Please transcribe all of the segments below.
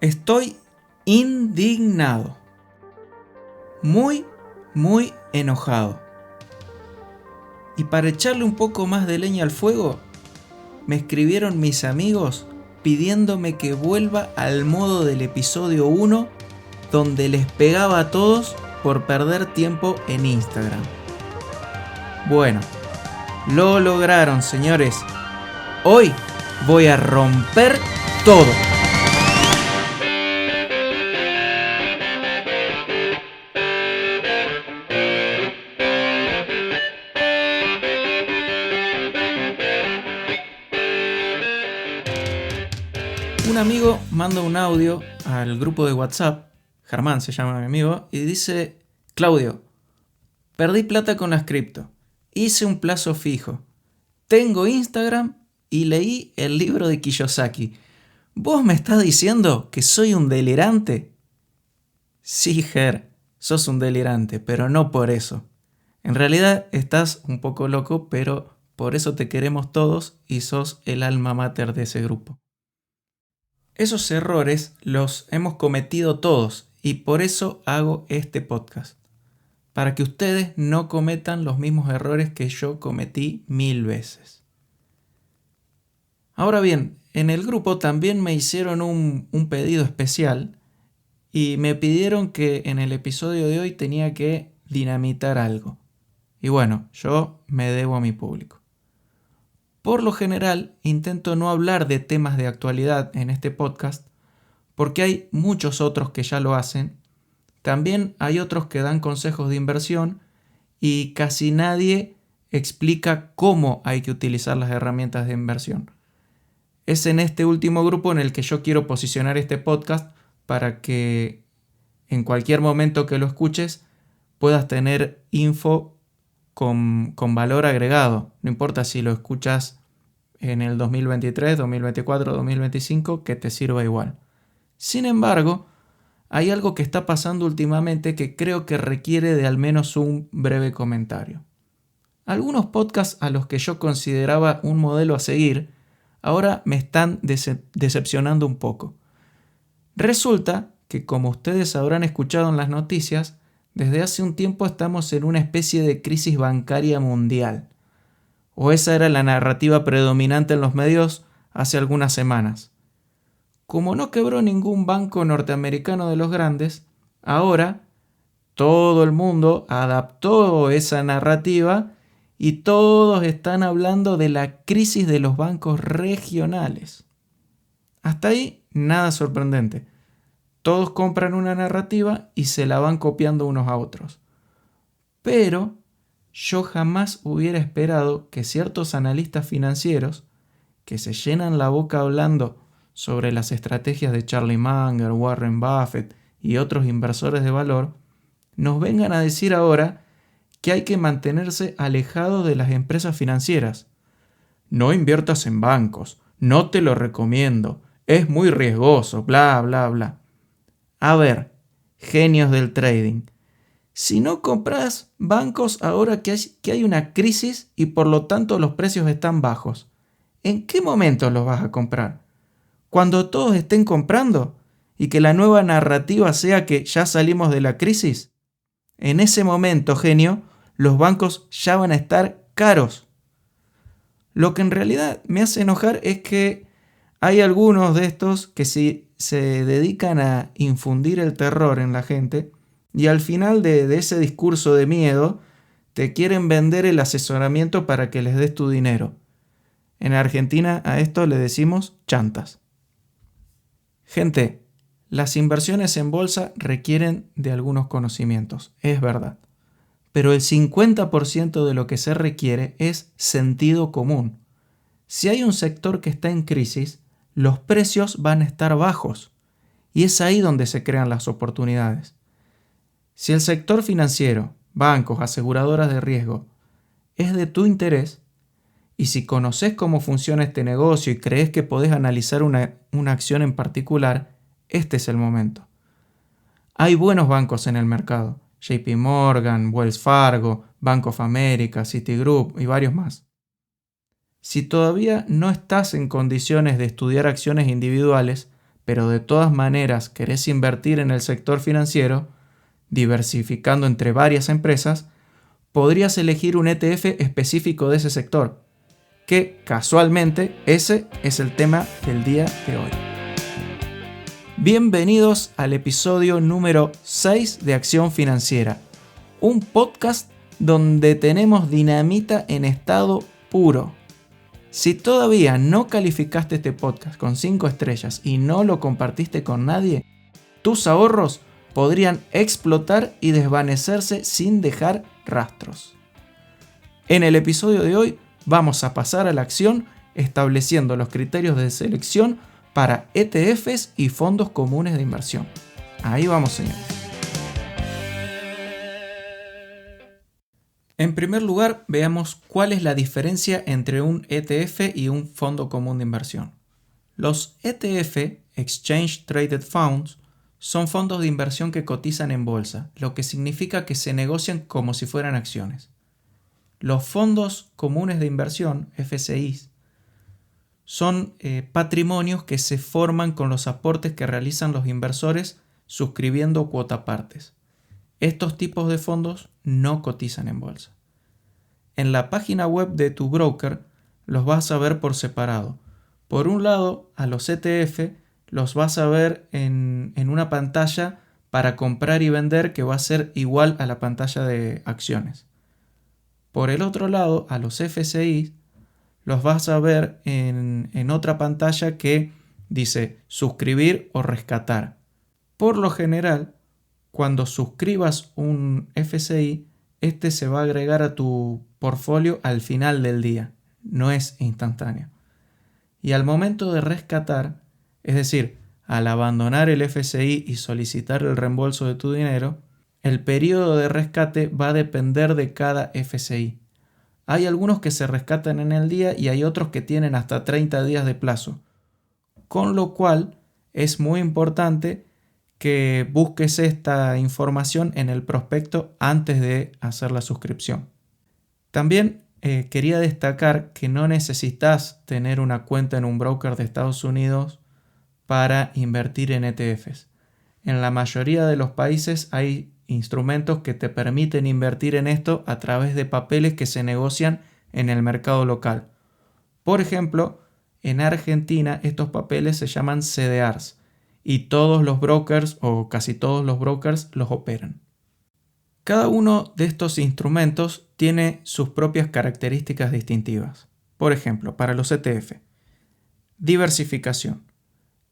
Estoy indignado. Muy enojado. Y para echarle un poco más de leña al fuego, me escribieron mis amigos pidiéndome que vuelva al modo del episodio 1, donde les pegaba a todos por perder tiempo en Instagram. Bueno, lo lograron, señores. Hoy voy a romper todo. Un amigo manda un audio al grupo de WhatsApp, Germán se llama mi amigo, y dice: Claudio, perdí plata con las cripto, hice un plazo fijo, tengo Instagram y leí el libro de Kiyosaki. ¿Vos me estás diciendo que soy un delirante? Sí, Ger, sos un delirante, pero no por eso. En realidad estás un poco loco, pero por eso te queremos todos y sos el alma mater de ese grupo. Esos errores los hemos cometido todos y por eso hago este podcast. Para que ustedes no cometan los mismos errores que yo cometí 1000 veces. Ahora bien, en el grupo también me hicieron un pedido especial y me pidieron que en el episodio de hoy tenía que dinamitar algo. Y bueno, yo me debo a mi público. Por lo general, intento no hablar de temas de actualidad en este podcast porque hay muchos otros que ya lo hacen. También hay otros que dan consejos de inversión y casi nadie explica cómo hay que utilizar las herramientas de inversión. Es en este último grupo en el que yo quiero posicionar este podcast para que en cualquier momento que lo escuches puedas tener info con valor agregado. No importa si lo escuchas en el 2023, 2024, 2025, que te sirva igual. Sin embargo, hay algo que está pasando últimamente que creo que requiere de al menos un breve comentario. Algunos podcasts a los que yo consideraba un modelo a seguir, ahora me están decepcionando un poco. Resulta que, como ustedes habrán escuchado en las noticias, desde hace un tiempo estamos en una especie de crisis bancaria mundial. O esa era la narrativa predominante en los medios hace algunas semanas. Como no quebró ningún banco norteamericano de los grandes, ahora todo el mundo adaptó esa narrativa y todos están hablando de la crisis de los bancos regionales. Hasta ahí nada sorprendente. Todos compran una narrativa y se la van copiando unos a otros. Pero yo jamás hubiera esperado que ciertos analistas financieros, que se llenan la boca hablando sobre las estrategias de Charlie Munger, Warren Buffett y otros inversores de valor, nos vengan a decir ahora que hay que mantenerse alejados de las empresas financieras. No inviertas en bancos, no te lo recomiendo, es muy riesgoso, bla, bla, bla. A ver, genios del trading, si no compras bancos ahora que hay una crisis y por lo tanto los precios están bajos, ¿en qué momento los vas a comprar? ¿Cuando todos estén comprando y que la nueva narrativa sea que ya salimos de la crisis? En ese momento, genio, los bancos ya van a estar caros. Lo que en realidad me hace enojar es que hay algunos de estos que se dedican a infundir el terror en la gente y al final de ese discurso de miedo te quieren vender el asesoramiento para que les des tu dinero. En Argentina a esto le decimos chantas. Gente, las inversiones en bolsa requieren de algunos conocimientos, es verdad. Pero el 50% de lo que se requiere es sentido común. Si hay un sector que está en crisis, los precios van a estar bajos. Y es ahí donde se crean las oportunidades. Si el sector financiero, bancos, aseguradoras de riesgo, es de tu interés, y si conoces cómo funciona este negocio y crees que podés analizar una acción en particular, este es el momento. Hay buenos bancos en el mercado. JP Morgan, Wells Fargo, Bank of America, Citigroup y varios más. Si todavía no estás en condiciones de estudiar acciones individuales, pero de todas maneras querés invertir en el sector financiero, diversificando entre varias empresas, podrías elegir un ETF específico de ese sector, que casualmente ese es el tema del día de hoy. Bienvenidos al episodio número 6 de Acción Financiera, un podcast donde tenemos dinamita en estado puro. Si todavía no calificaste este podcast con 5 estrellas y no lo compartiste con nadie, tus ahorros podrían explotar y desvanecerse sin dejar rastros. En el episodio de hoy vamos a pasar a la acción estableciendo los criterios de selección para ETFs y fondos comunes de inversión. Ahí vamos, señores. En primer lugar, veamos cuál es la diferencia entre un ETF y un fondo común de inversión. Los ETF, Exchange Traded Funds, son fondos de inversión que cotizan en bolsa, lo que significa que se negocian como si fueran acciones. Los fondos comunes de inversión, FCIs, son patrimonios que se forman con los aportes que realizan los inversores suscribiendo cuotapartes. Estos tipos de fondos no cotizan en bolsa. En la página web de tu broker los vas a ver por separado. Por un lado, a los ETF los vas a ver en una pantalla para comprar y vender que va a ser igual a la pantalla de acciones. Por el otro lado, a los FCI los vas a ver en otra pantalla que dice suscribir o rescatar. Por lo general, cuando suscribas un FCI, este se va a agregar a tu portfolio al final del día, no es instantáneo. Y al momento de rescatar, es decir, al abandonar el FCI y solicitar el reembolso de tu dinero, el periodo de rescate va a depender de cada FCI. Hay algunos que se rescatan en el día y hay otros que tienen hasta 30 días de plazo. Con lo cual es muy importante que busques esta información en el prospecto antes de hacer la suscripción. También quería destacar que no necesitas tener una cuenta en un broker de Estados Unidos para invertir en ETFs. En la mayoría de los países hay instrumentos que te permiten invertir en esto a través de papeles que se negocian en el mercado local. Por ejemplo, en Argentina estos papeles se llaman CDRs y todos los brokers o casi todos los brokers los operan. Cada uno de estos instrumentos tiene sus propias características distintivas. Por ejemplo, para los ETF, diversificación.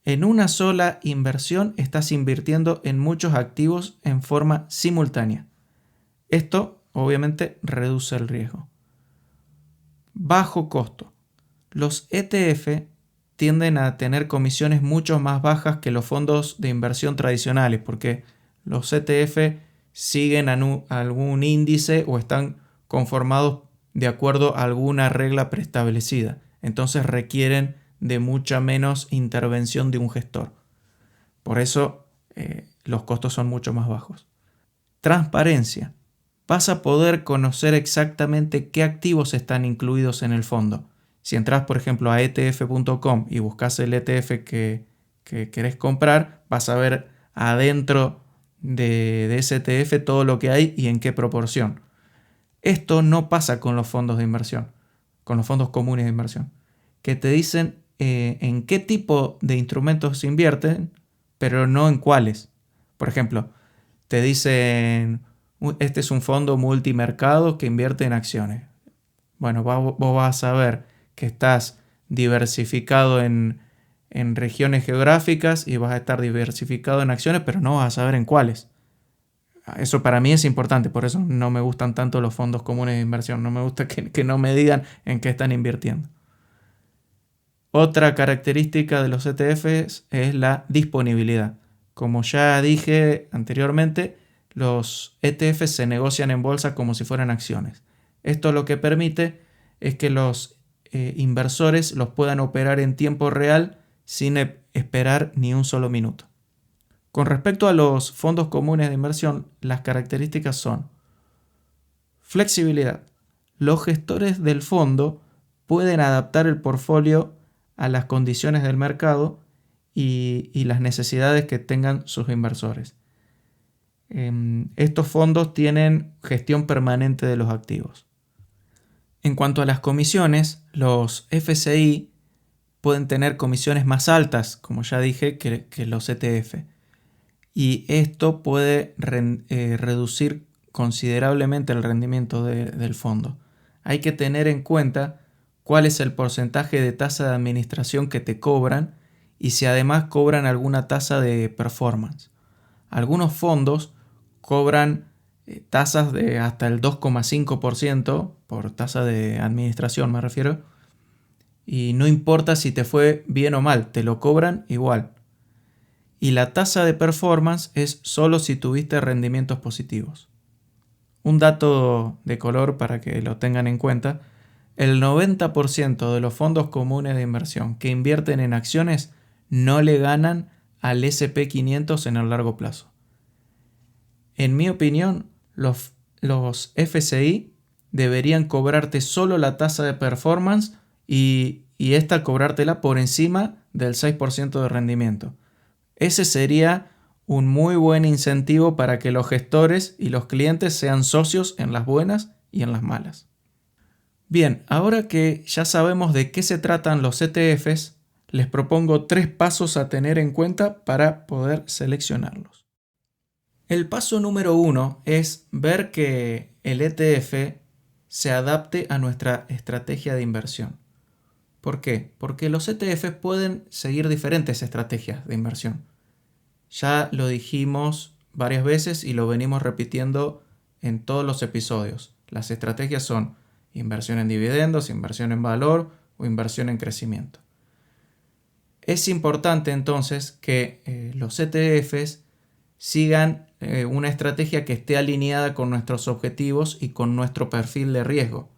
En una sola inversión estás invirtiendo en muchos activos en forma simultánea. Esto obviamente reduce el riesgo. Bajo costo. Los ETF tienden a tener comisiones mucho más bajas que los fondos de inversión tradicionales porque los ETF siguen algún índice o están conformados de acuerdo a alguna regla preestablecida. Entonces requieren de mucha menos intervención de un gestor. Por eso los costos son mucho más bajos. Transparencia. Vas a poder conocer exactamente qué activos están incluidos en el fondo. Si entras, por ejemplo, a etf.com y buscas el ETF que querés comprar, vas a ver adentro de ese ETF todo lo que hay y en qué proporción. Esto no pasa con los fondos de inversión, con los fondos comunes de inversión, que te dicen en qué tipo de instrumentos se invierten, pero no en cuáles. Por ejemplo, te dicen, este es un fondo multimercado que invierte en acciones. Bueno, vos vas a ver que estás diversificado en regiones geográficas y vas a estar diversificado en acciones, pero no vas a saber en cuáles. Eso para mí es importante, por eso no me gustan tanto los fondos comunes de inversión. No me gusta que no me digan en qué están invirtiendo. Otra característica de los ETFs es la disponibilidad. Como ya dije anteriormente, los ETFs se negocian en bolsa como si fueran acciones. Esto lo que permite es que los inversores los puedan operar en tiempo real sin esperar ni un solo minuto. Con respecto a los fondos comunes de inversión, las características son flexibilidad. Los gestores del fondo pueden adaptar el portfolio a las condiciones del mercado y las necesidades que tengan sus inversores. Estos fondos tienen gestión permanente de los activos. En cuanto a las comisiones, los FCI pueden tener comisiones más altas, como ya dije, que los ETF. Y esto puede reducir considerablemente el rendimiento del fondo. Hay que tener en cuenta cuál es el porcentaje de tasa de administración que te cobran y si además cobran alguna tasa de performance. Algunos fondos cobran tasas de hasta el 2,5% por tasa de administración, me refiero. Y no importa si te fue bien o mal, te lo cobran igual. Y la tasa de performance es solo si tuviste rendimientos positivos. Un dato de color para que lo tengan en cuenta: el 90% de los fondos comunes de inversión que invierten en acciones no le ganan al S&P 500 en el largo plazo. En mi opinión, los FCI deberían cobrarte solo la tasa de performance y esta cobrártela por encima del 6% de rendimiento. Ese sería un muy buen incentivo para que los gestores y los clientes sean socios en las buenas y en las malas. Bien, ahora que ya sabemos de qué se tratan los ETFs, les propongo 3 pasos a tener en cuenta para poder seleccionarlos. El paso número 1 es ver que el ETF se adapte a nuestra estrategia de inversión. ¿Por qué? Porque los ETFs pueden seguir diferentes estrategias de inversión. Ya lo dijimos varias veces y lo venimos repitiendo en todos los episodios. Las estrategias son inversión en dividendos, inversión en valor o inversión en crecimiento. Es importante entonces que los ETFs sigan una estrategia que esté alineada con nuestros objetivos y con nuestro perfil de riesgo,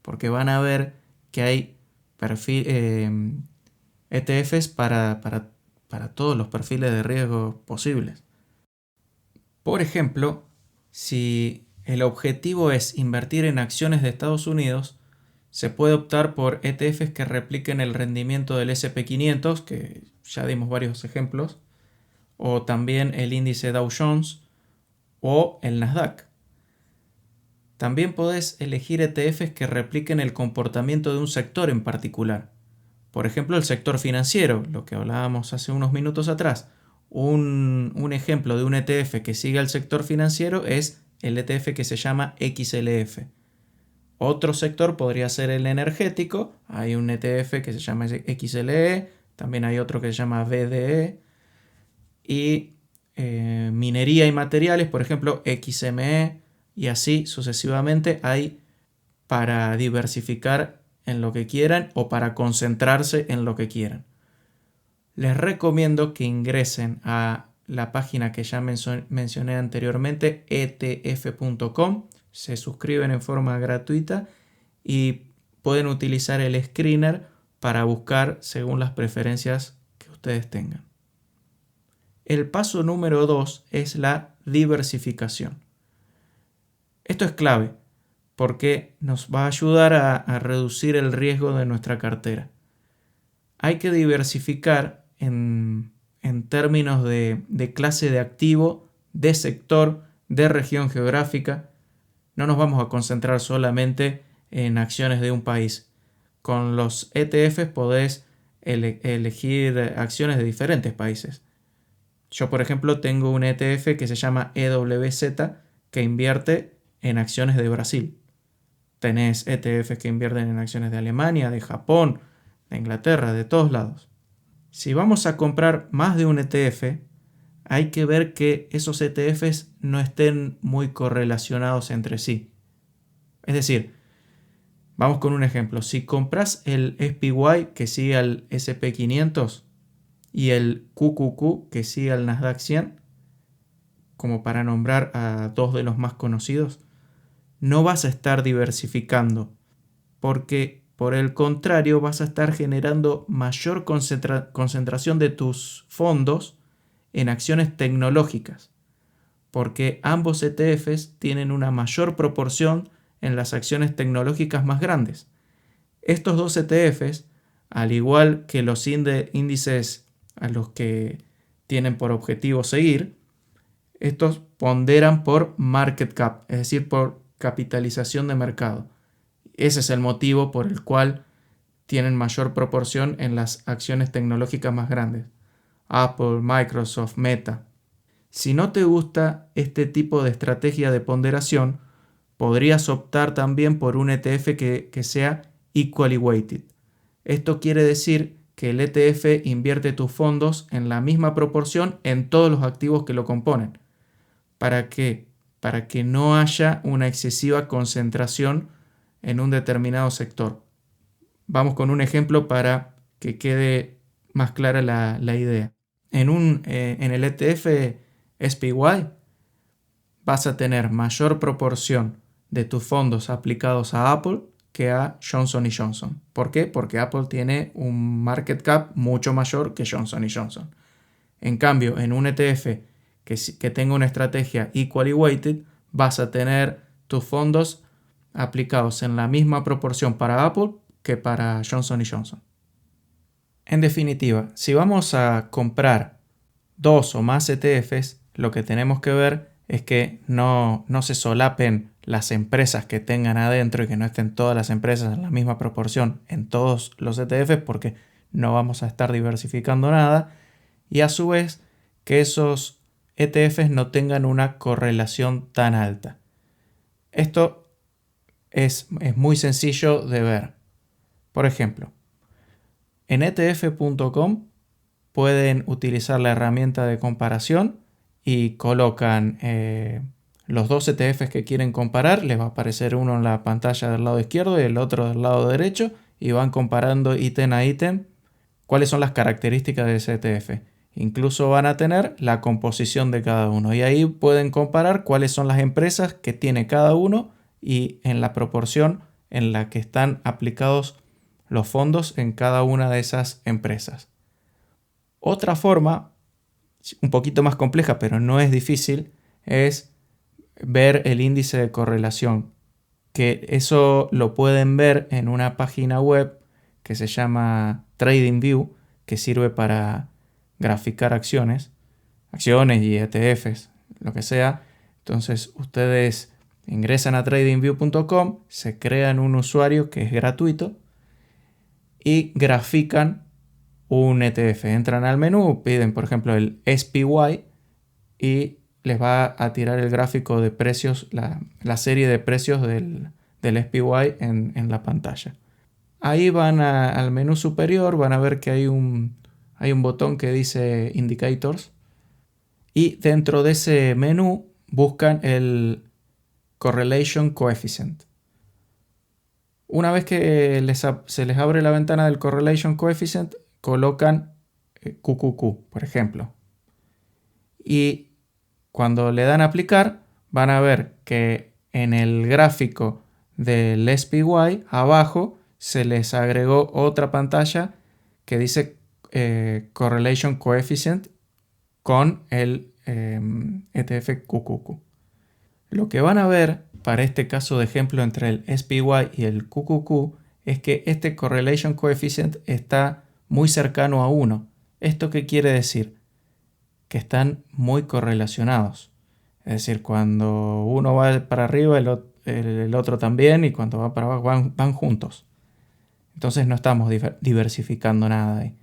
porque van a ver que hay ETFs para todos los perfiles de riesgo posibles. Por ejemplo, si el objetivo es invertir en acciones de Estados Unidos, se puede optar por ETFs que repliquen el rendimiento del S&P 500, que ya dimos varios ejemplos, o también el índice Dow Jones o el Nasdaq. También podés elegir ETFs que repliquen el comportamiento de un sector en particular. Por ejemplo, el sector financiero, lo que hablábamos hace unos minutos atrás. Un ejemplo de un ETF que siga el sector financiero es el ETF que se llama XLF. Otro sector podría ser el energético. Hay un ETF que se llama XLE, también hay otro que se llama VDE. Y minería y materiales, por ejemplo, XME, y así sucesivamente hay para diversificar en lo que quieran o para concentrarse en lo que quieran. Les recomiendo que ingresen a la página que ya mencioné anteriormente, etf.com, se suscriben en forma gratuita y pueden utilizar el screener para buscar según las preferencias que ustedes tengan. El paso número 2 es la diversificación. Esto es clave porque nos va a ayudar a reducir el riesgo de nuestra cartera. Hay que diversificar en términos de clase de activo, de sector, de región geográfica. No nos vamos a concentrar solamente en acciones de un país. Con los ETFs podés elegir acciones de diferentes países. Yo, por ejemplo, tengo un ETF que se llama EWZ que invierte en acciones de Brasil. Tenés ETFs que invierten en acciones de Alemania, de Japón, de Inglaterra, de todos lados. Si vamos a comprar más de un ETF, hay que ver que esos ETFs no estén muy correlacionados entre sí. Es decir, vamos con un ejemplo. Si compras el SPY que sigue al S&P 500 y el QQQ que sigue al Nasdaq 100, como para nombrar a dos de los más conocidos, no vas a estar diversificando, porque por el contrario vas a estar generando mayor concentración de tus fondos en acciones tecnológicas, porque ambos ETFs tienen una mayor proporción en las acciones tecnológicas más grandes. Estos dos ETFs, al igual que los índices a los que tienen por objetivo seguir, estos ponderan por market cap, es decir, por capitalización de mercado. Ese es el motivo por el cual tienen mayor proporción en las acciones tecnológicas más grandes. Apple, Microsoft, Meta. Si no te gusta este tipo de estrategia de ponderación, podrías optar también por un ETF que sea equally weighted. Esto quiere decir que el ETF invierte tus fondos en la misma proporción en todos los activos que lo componen. ¿Para qué? Para que no haya una excesiva concentración en un determinado sector. Vamos con un ejemplo para que quede más clara la idea. En el ETF SPY vas a tener mayor proporción de tus fondos aplicados a Apple que a Johnson & Johnson. ¿Por qué? Porque Apple tiene un market cap mucho mayor que Johnson & Johnson. En cambio, en un ETF que tenga una estrategia equally weighted, vas a tener tus fondos aplicados en la misma proporción para Apple que para Johnson & Johnson. En definitiva, si vamos a comprar 2 o más ETFs, lo que tenemos que ver es que no se solapen las empresas que tengan adentro y que no estén todas las empresas en la misma proporción en todos los ETFs, porque no vamos a estar diversificando nada, y a su vez que esos ETFs no tengan una correlación tan alta. Esto es muy sencillo de ver. Por ejemplo, en etf.com pueden utilizar la herramienta de comparación y colocan los dos ETFs que quieren comparar. Les va a aparecer uno en la pantalla del lado izquierdo y el otro del lado derecho, y van comparando ítem a ítem cuáles son las características de ese ETF. Incluso van a tener la composición de cada uno, y ahí pueden comparar cuáles son las empresas que tiene cada uno y en la proporción en la que están aplicados los fondos en cada una de esas empresas. Otra forma, un poquito más compleja, pero no es difícil, es ver el índice de correlación, que eso lo pueden ver en una página web que se llama TradingView, que sirve para graficar acciones y ETFs, lo que sea. Entonces ustedes ingresan a tradingview.com, se crean un usuario que es gratuito y grafican un ETF. Entran al menú, piden por ejemplo el SPY y les va a tirar el gráfico de precios, la serie de precios del SPY en la pantalla. Ahí van al menú superior, van a ver que hay un botón que dice Indicators, y dentro de ese menú buscan el Correlation Coefficient. Una vez que se les abre la ventana del Correlation Coefficient, colocan QQQ, por ejemplo. Y cuando le dan a aplicar, van a ver que en el gráfico del SPY abajo se les agregó otra pantalla que dice Correlation Coefficient con el ETF QQQ. Lo que van a ver para este caso de ejemplo entre el SPY y el QQQ es que este Correlation Coefficient está muy cercano a 1. ¿Esto qué quiere decir? Que están muy correlacionados. Es decir, cuando uno va para arriba, el otro también, y cuando va para abajo van juntos. Entonces no estamos diversificando nada ahí.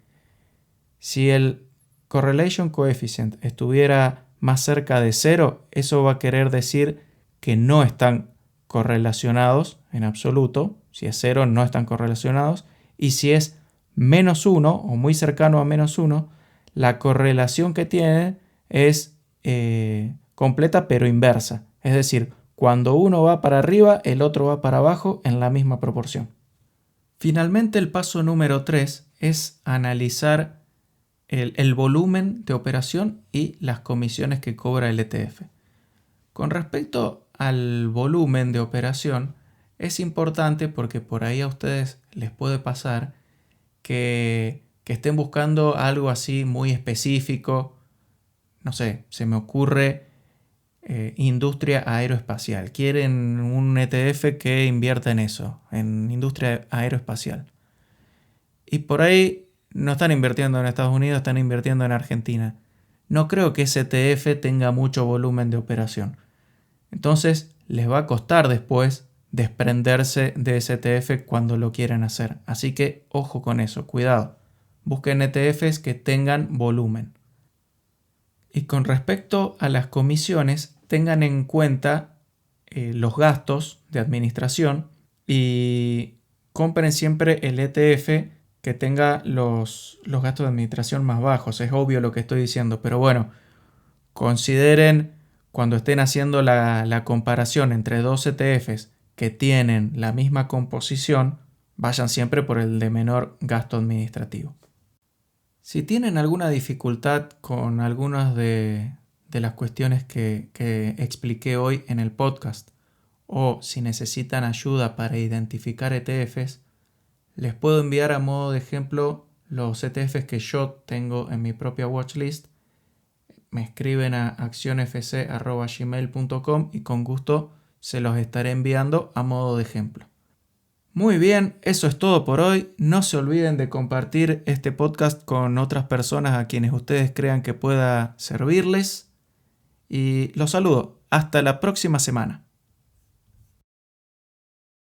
Si el Correlation Coefficient estuviera más cerca de 0, eso va a querer decir que no están correlacionados en absoluto. Si es 0, no están correlacionados. Y si es menos 1 o muy cercano a menos 1, la correlación que tiene es completa pero inversa. Es decir, cuando uno va para arriba, el otro va para abajo en la misma proporción. Finalmente, el paso número 3 es analizar el volumen de operación y las comisiones que cobra el ETF. Con respecto al volumen de operación, es importante porque por ahí a ustedes les puede pasar que estén buscando algo así muy específico. No sé, se me ocurre industria aeroespacial. Quieren un ETF que invierta en eso, en industria aeroespacial. Y por ahí no están invirtiendo en Estados Unidos, están invirtiendo en Argentina. No creo que ese ETF tenga mucho volumen de operación. Entonces les va a costar después desprenderse de ese ETF cuando lo quieran hacer. Así que ojo con eso, cuidado. Busquen ETFs que tengan volumen. Y con respecto a las comisiones, tengan en cuenta los gastos de administración y compren siempre el ETF que tenga los gastos de administración más bajos. Es obvio lo que estoy diciendo, pero bueno, consideren cuando estén haciendo la comparación entre dos ETFs que tienen la misma composición, vayan siempre por el de menor gasto administrativo. Si tienen alguna dificultad con algunas de las cuestiones que expliqué hoy en el podcast, o si necesitan ayuda para identificar ETFs, les puedo enviar a modo de ejemplo los ETFs que yo tengo en mi propia watchlist. Me escriben a accionfc@gmail.com y con gusto se los estaré enviando a modo de ejemplo. Muy bien, eso es todo por hoy. No se olviden de compartir este podcast con otras personas a quienes ustedes crean que pueda servirles. Y los saludo. Hasta la próxima semana.